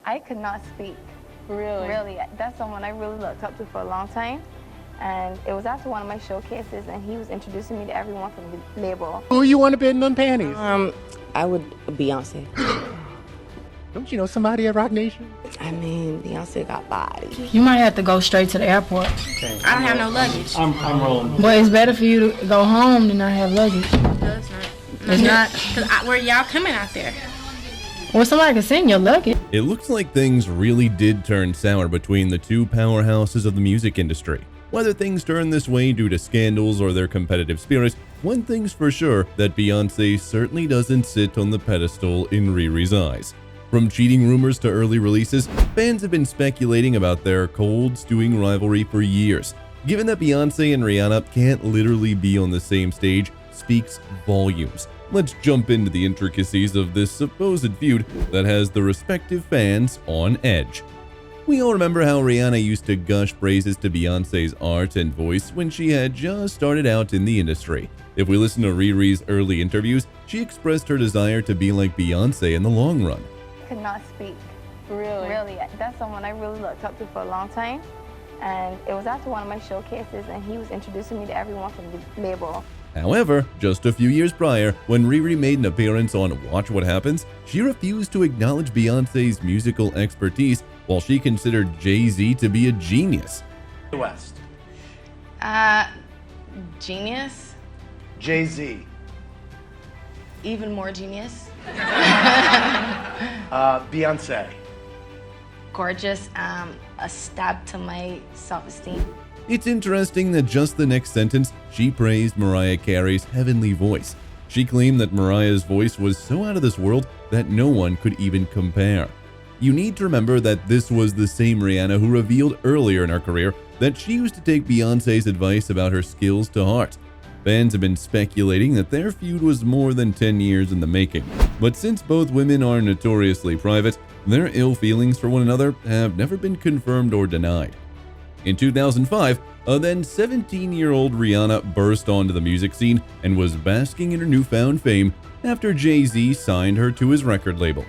I could not speak. Really? Really, that's someone I really looked up to for a long time. And it was after one of my showcases, and he was introducing me to everyone from the label. Who you want to bid on panties? I would Beyonce. Don't you know somebody at Rock Nation? I mean, Beyonce got body. You might have to go straight to the airport. Okay. I don't have no luggage. I'm rolling. But it's better for you to go home than not have luggage. No, it's not. It's not? Because where y'all coming out there? Well, somebody can send your luggage. It looks like things really did turn sour between the two powerhouses of the music industry. Whether things turn this way due to scandals or their competitive spirit, one thing's for sure, that Beyonce certainly doesn't sit on the pedestal in Riri's eyes. From cheating rumors to early releases, fans have been speculating about their cold stewing rivalry for years. Given that Beyonce and Rihanna can't literally be on the same stage speaks volumes. Let's jump into the intricacies of this supposed feud that has the respective fans on edge. We all remember how Rihanna used to gush praises to Beyonce's art and voice when she had just started out in the industry. If we listen to Riri's early interviews, she expressed her desire to be like Beyonce in the long run. I could not speak. Really? Really, that's someone I really looked up to for a long time. And it was after one of my showcases, and he was introducing me to everyone from the label. However, just a few years prior, when Riri made an appearance on Watch What Happens, she refused to acknowledge Beyonce's musical expertise while she considered Jay-Z to be a genius. West. Genius? Jay-Z. Even more genius? Beyonce. Gorgeous. A stab to my self-esteem. It's interesting that just the next sentence, she praised Mariah Carey's heavenly voice. She claimed that Mariah's voice was so out of this world that no one could even compare. You need to remember that this was the same Rihanna who revealed earlier in her career that she used to take Beyonce's advice about her skills to heart. Fans have been speculating that their feud was more than 10 years in the making. But since both women are notoriously private, their ill feelings for one another have never been confirmed or denied. In 2005, a then 17-year-old Rihanna burst onto the music scene and was basking in her newfound fame after Jay-Z signed her to his record label.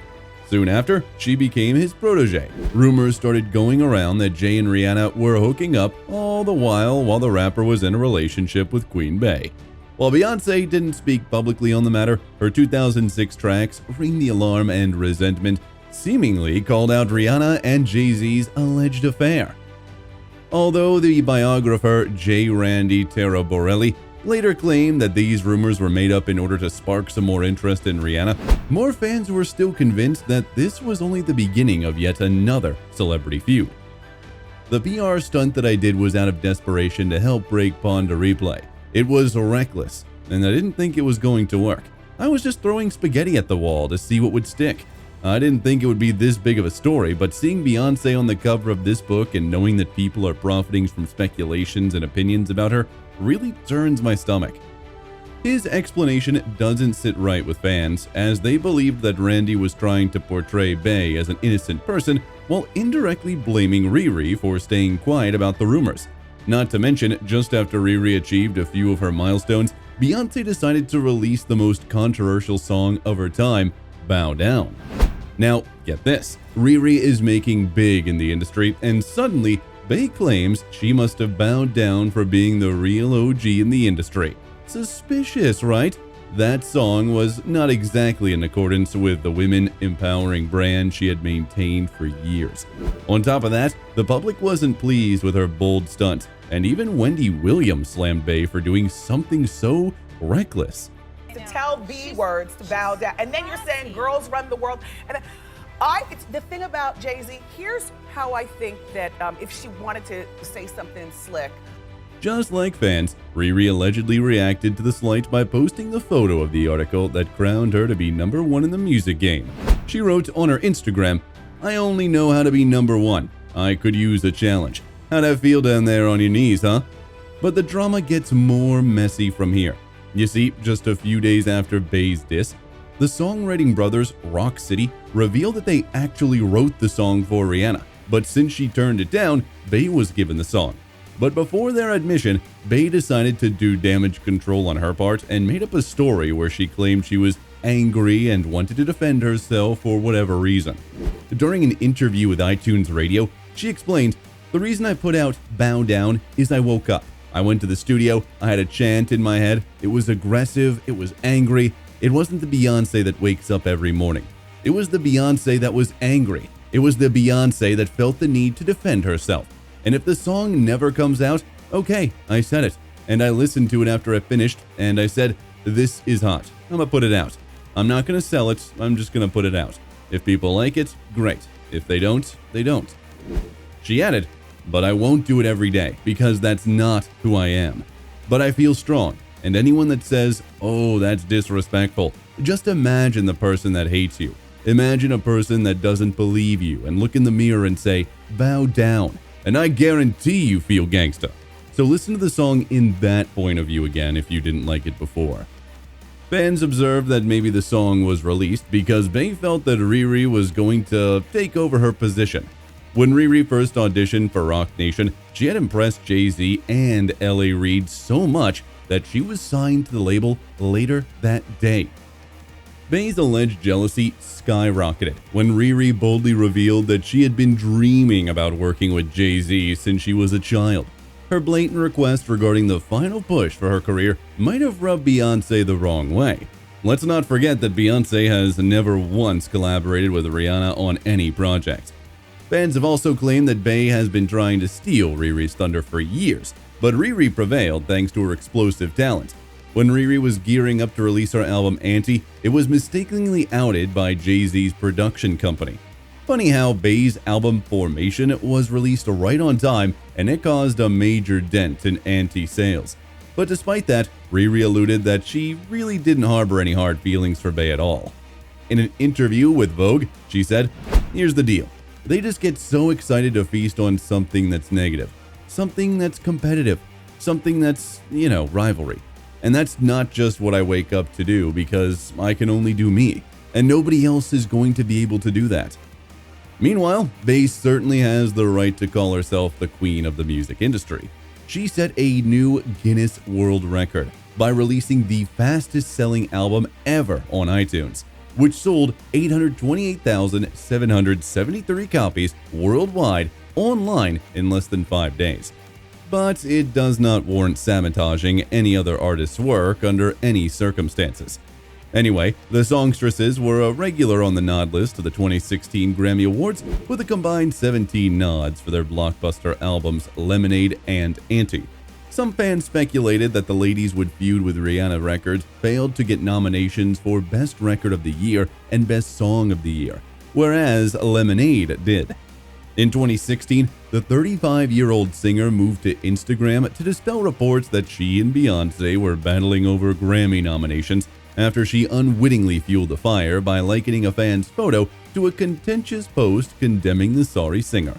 Soon after, she became his protege. Rumors started going around that Jay and Rihanna were hooking up all the while the rapper was in a relationship with Queen Bey. While Beyonce didn't speak publicly on the matter, her 2006 tracks Ring the Alarm and Resentment seemingly called out Rihanna and Jay-Z's alleged affair. Although the biographer J. Randy Taraborelli later claimed that these rumors were made up in order to spark some more interest in Rihanna, more fans were still convinced that this was only the beginning of yet another celebrity feud. The PR stunt that I did was out of desperation to help break Pond to Replay. It was reckless, and I didn't think it was going to work. I was just throwing spaghetti at the wall to see what would stick. I didn't think it would be this big of a story, but seeing Beyonce on the cover of this book and knowing that people are profiting from speculations and opinions about her really turns my stomach. His explanation doesn't sit right with fans, as they believed that Randy was trying to portray Bey as an innocent person while indirectly blaming Riri for staying quiet about the rumors. Not to mention, just after Riri achieved a few of her milestones, Beyonce decided to release the most controversial song of her time, Bow Down. Now, get this, Riri is making big in the industry, and suddenly, Bey claims she must have bowed down for being the real OG in the industry. Suspicious, right? That song was not exactly in accordance with the women empowering brand she had maintained for years. On top of that, the public wasn't pleased with her bold stunt, and even Wendy Williams slammed Bey for doing something so reckless. To tell B words to bow down, and then you're saying girls run the world. And it's the thing about Jay-Z, here's how I think that if she wanted to say something slick. Just like fans, Riri allegedly reacted to the slight by posting the photo of the article that crowned her to be #1 in the music game. She wrote on her Instagram, "I only know how to be #1. I could use a challenge. How'd that feel down there on your knees, huh?" But the drama gets more messy from here. You see, just a few days after Bey's diss, the songwriting brothers Rock City revealed that they actually wrote the song for Rihanna, but since she turned it down, Bey was given the song. But before their admission, Bey decided to do damage control on her part and made up a story where she claimed she was angry and wanted to defend herself for whatever reason. During an interview with iTunes Radio, she explained, "The reason I put out Bow Down is I woke up. I went to the studio, I had a chant in my head. It was aggressive, it was angry. It wasn't the Beyonce that wakes up every morning. It was the Beyonce that was angry. It was the Beyonce that felt the need to defend herself. And if the song never comes out, okay, I said it. And I listened to it after I finished, and I said, this is hot. I'm gonna put it out. I'm not gonna sell it, I'm just gonna put it out. If people like it, great. If they don't, they don't." She added, "But I won't do it every day, because that's not who I am. But I feel strong, and anyone that says, oh, that's disrespectful, just imagine the person that hates you. Imagine a person that doesn't believe you and look in the mirror and say, bow down, and I guarantee you feel gangsta." So listen to the song in that point of view again if you didn't like it before. Fans observed that maybe the song was released because Bey felt that Riri was going to take over her position. When Riri first auditioned for Roc Nation, she had impressed Jay-Z and L.A. Reid so much that she was signed to the label later that day. Bey's alleged jealousy skyrocketed when Riri boldly revealed that she had been dreaming about working with Jay-Z since she was a child. Her blatant request regarding the final push for her career might have rubbed Beyonce the wrong way. Let's not forget that Beyonce has never once collaborated with Rihanna on any project. Fans have also claimed that Bey has been trying to steal Riri's thunder for years, but Riri prevailed thanks to her explosive talent. When Riri was gearing up to release her album Anti, it was mistakenly outed by Jay-Z's production company. Funny how Bey's album Formation was released right on time, and it caused a major dent in Anti sales. But despite that, Riri alluded that she really didn't harbor any hard feelings for Bey at all. In an interview with Vogue, she said, "Here's the deal. They just get so excited to feast on something that's negative, something that's competitive, something that's, rivalry. And that's not just what I wake up to do because I can only do me, and nobody else is going to be able to do that." Meanwhile, Bey certainly has the right to call herself the queen of the music industry. She set a new Guinness World Record by releasing the fastest-selling album ever on iTunes, which sold 828,773 copies worldwide online in less than 5 days. But it does not warrant sabotaging any other artist's work under any circumstances. Anyway, the songstresses were a regular on the nod list of the 2016 Grammy Awards with a combined 17 nods for their blockbuster albums Lemonade and Anti. Some fans speculated that the ladies would feud with Rihanna Records failed to get nominations for Best Record of the Year and Best Song of the Year, whereas Lemonade did. In 2016, the 35-year-old singer moved to Instagram to dispel reports that she and Beyonce were battling over Grammy nominations after she unwittingly fueled the fire by likening a fan's photo to a contentious post condemning the sorry singer.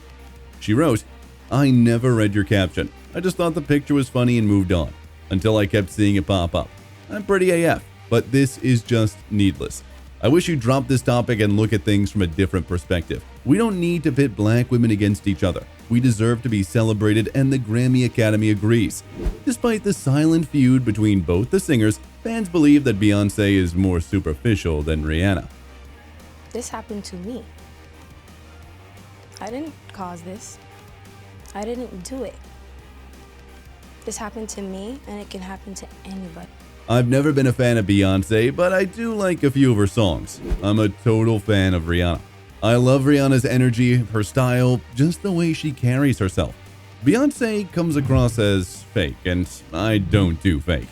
She wrote, "I never read your caption. I just thought the picture was funny and moved on, until I kept seeing it pop up. I'm pretty AF, but this is just needless. I wish you'd drop this topic and look at things from a different perspective. We don't need to pit black women against each other. We deserve to be celebrated, and the Grammy Academy agrees." Despite the silent feud between both the singers, fans believe that Beyonce is more superficial than Rihanna. This happened to me. I didn't cause this. I didn't do it. This happened to me, and it can happen to anybody. I've never been a fan of Beyonce, but I do like a few of her songs. I'm a total fan of Rihanna. I love Rihanna's energy, her style, just the way she carries herself. Beyonce comes across as fake, and I don't do fake.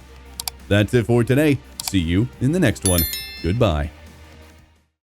That's it for today. See you in the next one. Goodbye.